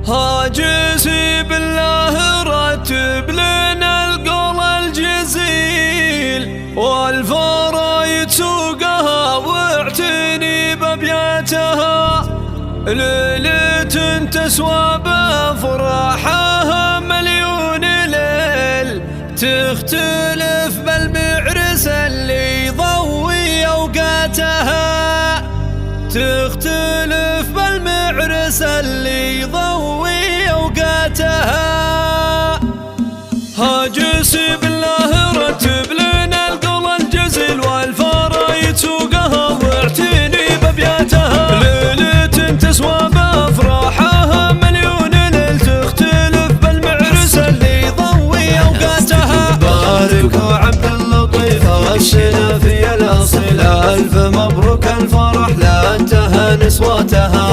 هاجسي بالله رتب لنا القول الجزيل، والفرايد سوقها واعتني بابياتها. ليلة تسوى بافراحها مليون ليل، تختلف بالمعرس اللي يضوي اوقاتها، تختلف بالمعرس اللي يضوي اوقاتها. هاجسي بالله رتب لنا القول الجزيل، والفرايد سوقها واعتني بابياتها. ليلة تسوى بافراحها مليون ليل، تختلف بالمعرس اللي يضوي اوقاتها. بارك وعبد اللطيف السنافي الاصيل، الف مبروك الفرح لا انتهى نسوتها.